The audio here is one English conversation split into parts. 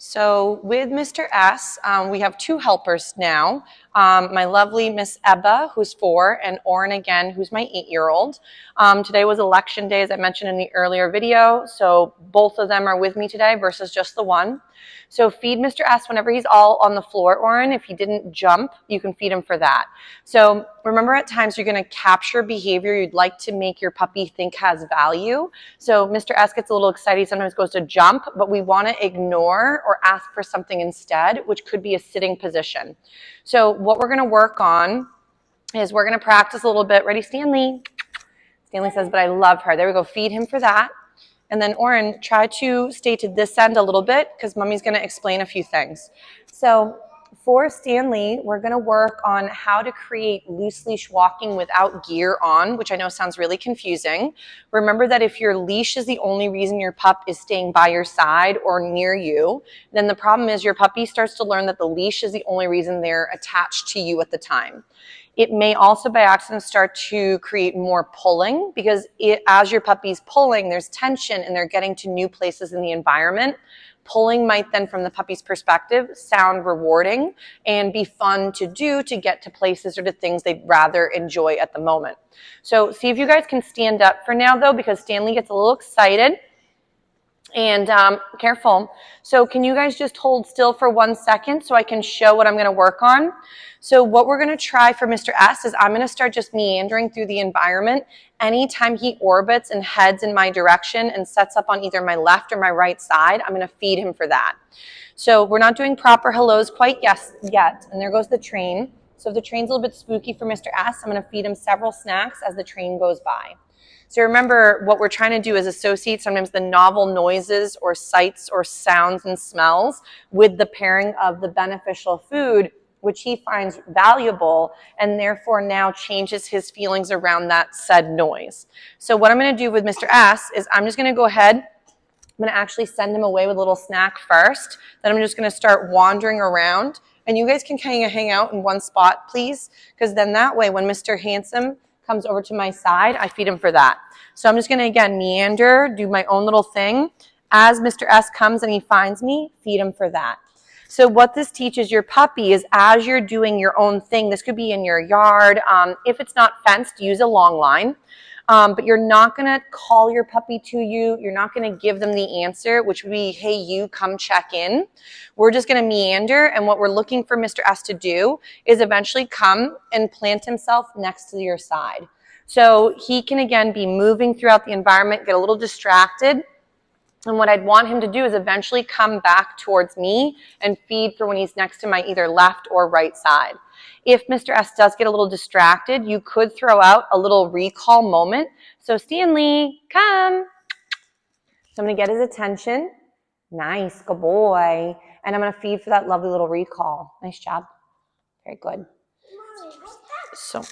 So with Mr. S, we have two helpers now. My lovely Miss Ebba, who's 4, and Oren again, who's my 8-year-old. Today was election day, as I mentioned in the earlier video, so both of them are with me today versus just the one. So feed Mr. S whenever he's all on the floor, Oren. If he didn't jump, you can feed him for that. So remember, at times you're going to capture behavior you'd like to make your puppy think has value. So Mr. S gets a little excited, sometimes goes to jump, but we want to ignore or ask for something instead, which could be a sitting position. So what we're going to work on is we're going to practice a little bit. Ready, Stanley? Stanley says, but I love her. There we go. Feed him for that. And then, Oren, try to stay to this end a little bit because Mommy's going to explain a few things. So for Stanley, we're going to work on how to create loose leash walking without gear on, which I know sounds really confusing. Remember that if your leash is the only reason your pup is staying by your side or near you, then the problem is your puppy starts to learn that the leash is the only reason they're attached to you at the time. It may also by accident start to create more pulling because as your puppy's pulling, there's tension and they're getting to new places in the environment. Pulling might then, from the puppy's perspective, sound rewarding and be fun to do to get to places or to things they'd rather enjoy at the moment. So see if you guys can stand up for now, though, because Stanley gets a little excited. And careful. So can you guys just hold still for 1 second so I can show what I'm going to work on? So what we're going to try for Mr. S is I'm going to start just meandering through the environment. Anytime he orbits and heads in my direction and sets up on either my left or my right side, I'm going to feed him for that. So we're not doing proper hellos quite yet. And there goes the train. So if the train's a little bit spooky for Mr. S, I'm going to feed him several snacks as the train goes by. So remember, what we're trying to do is associate sometimes the novel noises or sights or sounds and smells with the pairing of the beneficial food, which he finds valuable, and therefore now changes his feelings around that said noise. So what I'm going to do with Mr. S is I'm just going to go ahead. I'm going to actually send him away with a little snack first. Then I'm just going to start wandering around. And you guys can kind of hang out in one spot, please, because then that way when Mr. Handsome comes over to my side, I feed him for that. So I'm just going to, again, meander, do my own little thing. As Mr. S comes and he finds me, feed him for that. So what this teaches your puppy is as you're doing your own thing, this could be in your yard. If it's not fenced, use a long line. But you're not going to call your puppy to you. You're not going to give them the answer, which would be, hey, you come check in. We're just going to meander. And what we're looking for Mr. S to do is eventually come and plant himself next to your side. So he can, again, be moving throughout the environment, get a little distracted. And what I'd want him to do is eventually come back towards me and feed for when he's next to my either left or right side. If Mr. S does get a little distracted, you could throw out a little recall moment. So Stanley, come. So I'm going to get his attention. Nice, good boy. And I'm going to feed for that lovely little recall. Nice job. Very good. Mommy, So what's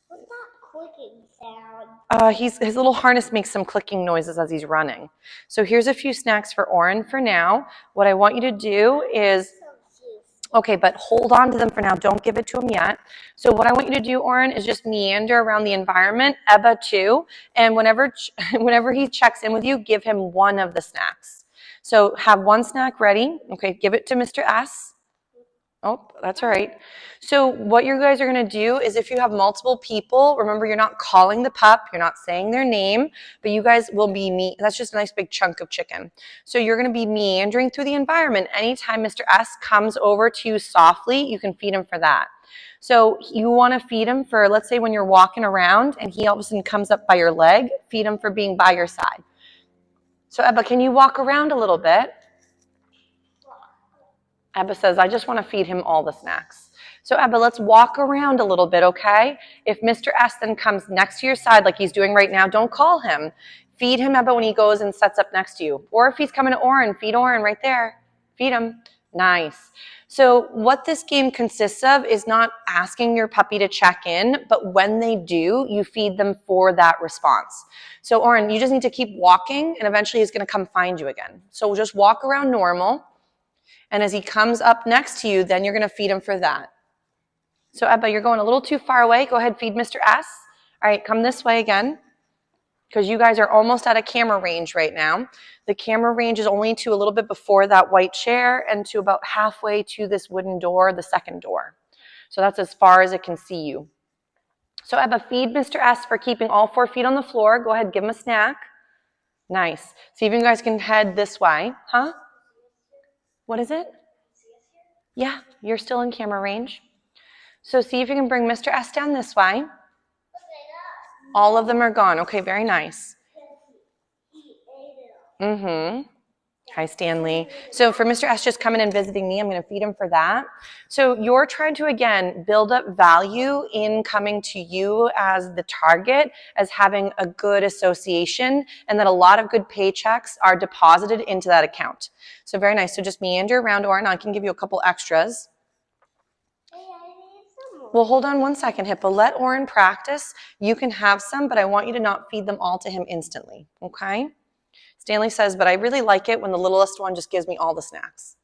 that clicking sound? his little harness makes some clicking noises as he's running. So here's a few snacks for Oren for now. What I want you to do is, okay, but hold on to them for now. Don't give it to him yet. So what I want you to do, Oren, is just meander around the environment, Ebba too, and whenever he checks in with you, give him one of the snacks. So have one snack ready. Okay, give it to Mr. S. Oh, that's all right. So what you guys are going to do is if you have multiple people, remember you're not calling the pup, you're not saying their name, but you guys will be that's just a nice big chunk of chicken. So you're going to be meandering through the environment. Anytime Mr. S comes over to you softly, you can feed him for that. So you want to feed him for, let's say when you're walking around and he all of a sudden comes up by your leg, feed him for being by your side. So Ebba, can you walk around a little bit? Ebba says, I just want to feed him all the snacks. So Ebba, let's walk around a little bit, okay? If Mr. S then comes next to your side like he's doing right now, don't call him. Feed him, Ebba, when he goes and sets up next to you. Or if he's coming to Oren, feed Oren right there. Feed him. Nice. So what this game consists of is not asking your puppy to check in, but when they do, you feed them for that response. So Oren, you just need to keep walking, and eventually he's going to come find you again. So we'll just walk around normal. And as he comes up next to you, then you're going to feed him for that. So Ebba, you're going a little too far away. Go ahead, feed Mr. S. All right, come this way again. because you guys are almost at a camera range right now. The camera range is only to a little bit before that white chair and to about halfway to this wooden door, the second door. So that's as far as it can see you. So Ebba, feed Mr. S for keeping all 4 feet on the floor. Go ahead, give him a snack. Nice. See if you guys can head this way. Huh? What is it? Yeah, you're still in camera range. So see if you can bring Mr. S down this way. All of them are gone. Okay, very nice. Hi, Stanley. So for Mr. S just coming and visiting me, I'm going to feed him for that. So you're trying to, again, build up value in coming to you as the target, as having a good association, and that a lot of good paychecks are deposited into that account. So very nice. So just meander around, Oren. I can give you a couple extras. Well, hold on one second, Hippo. Let Oren practice. You can have some, but I want you to not feed them all to him instantly, okay? Stanley says, but I really like it when the littlest one just gives me all the snacks.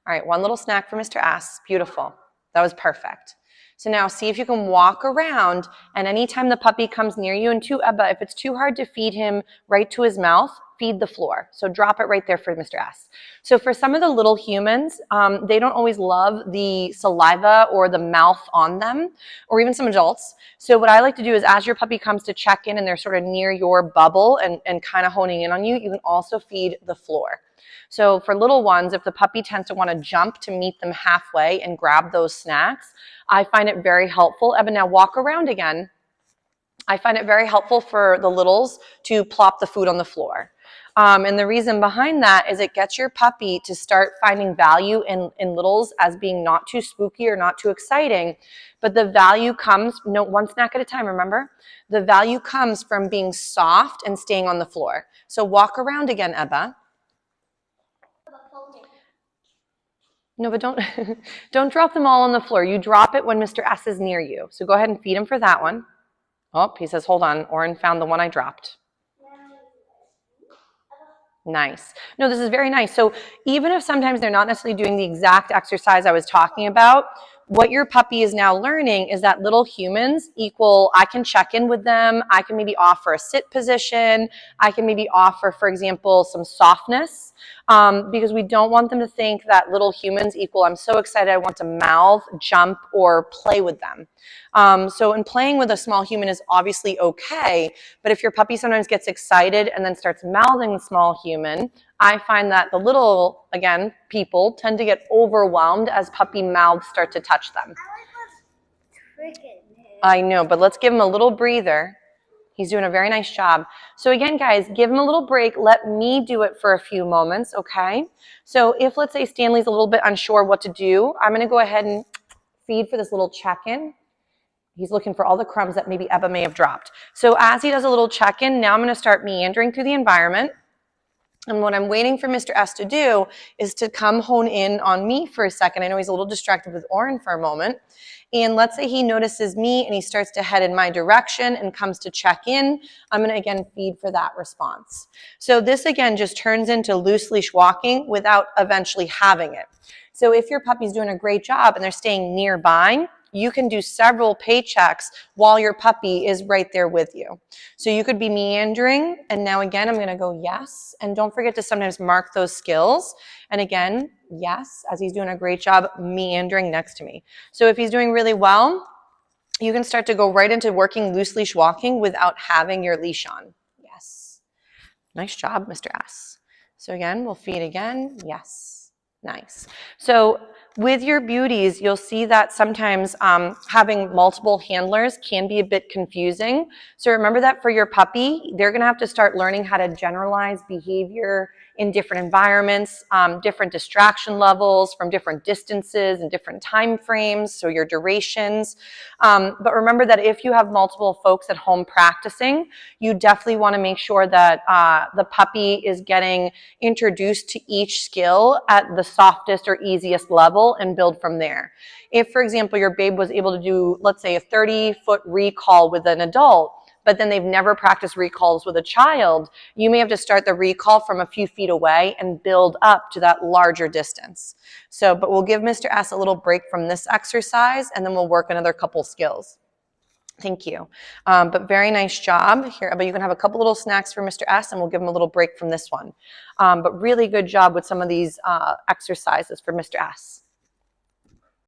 All right, one little snack for Mr. S. Beautiful. That was perfect. So now see if you can walk around, and anytime the puppy comes near you, and Ebba, if it's too hard to feed him right to his mouth, feed the floor. So drop it right there for Mr. S. So for some of the little humans, they don't always love the saliva or the mouth on them, or even some adults. So what I like to do is as your puppy comes to check in and they're sort of near your bubble and kind of honing in on you, you can also feed the floor. So for little ones, if the puppy tends to want to jump to meet them halfway and grab those snacks, I find it very helpful. Ebba, now walk around again. I find it very helpful for the littles to plop the food on the floor. And the reason behind that is it gets your puppy to start finding value in littles as being not too spooky or not too exciting. But the value comes, no, one snack at a time, remember? The value comes from being soft and staying on the floor. So walk around again, Ebba. No, but don't drop them all on the floor. You drop it when Mr. S is near you. So go ahead and feed him for that one. Oh, he says, hold on. Oren found the one I dropped. Nice. No, this is very nice. So even if sometimes they're not necessarily doing the exact exercise I was talking about, what your puppy is now learning is that little humans equal, I can check in with them. I can maybe offer a sit position. I can maybe offer, for example, some softness, because we don't want them to think that little humans equal, I'm so excited, I want to mouth, jump, or play with them. So in playing with a small human is obviously okay, but if your puppy sometimes gets excited and then starts mouthing the small human, I find that the little, again, people tend to get overwhelmed as puppy mouths start to touch them. I know, but let's give him a little breather. He's doing a very nice job. So again, guys, give him a little break. Let me do it for a few moments, okay? So if, let's say, Stanley's a little bit unsure what to do, I'm going to go ahead and feed for this little check-in. He's looking for all the crumbs that maybe Ebba may have dropped. So as he does a little check-in, now I'm going to start meandering through the environment. And what I'm waiting for Mr. S to do is to come hone in on me for a second. I know he's a little distracted with Oren for a moment. And let's say he notices me and he starts to head in my direction and comes to check in. I'm going to, again, feed for that response. So this, again, just turns into loose leash walking without eventually having it. So if your puppy's doing a great job and they're staying nearby, you can do several paychecks while your puppy is right there with you. So you could be meandering, and now again, I'm gonna go yes, and don't forget to sometimes mark those skills. And again, yes, as he's doing a great job meandering next to me. So if he's doing really well, you can start to go right into working loose leash walking without having your leash on. Yes. Nice job, Mr. S. So again, we'll feed again, yes. Nice. So with your beauties, you'll see that sometimes having multiple handlers can be a bit confusing. So remember that for your puppy, they're going to have to start learning how to generalize behavior in different environments, different distraction levels from different distances and different time frames, so your durations. But remember that if you have multiple folks at home practicing, you definitely want to make sure that the puppy is getting introduced to each skill at the softest or easiest level and build from there. If, for example, your babe was able to do, let's say, a 30-foot recall with an adult, but then they've never practiced recalls with a child, you may have to start the recall from a few feet away and build up to that larger distance. So, but we'll give Mr. S a little break from this exercise, and then we'll work another couple skills. Thank you. But very nice job here. But you can have a couple little snacks for Mr. S, and we'll give him a little break from this one. But really good job with some of these exercises for Mr. S.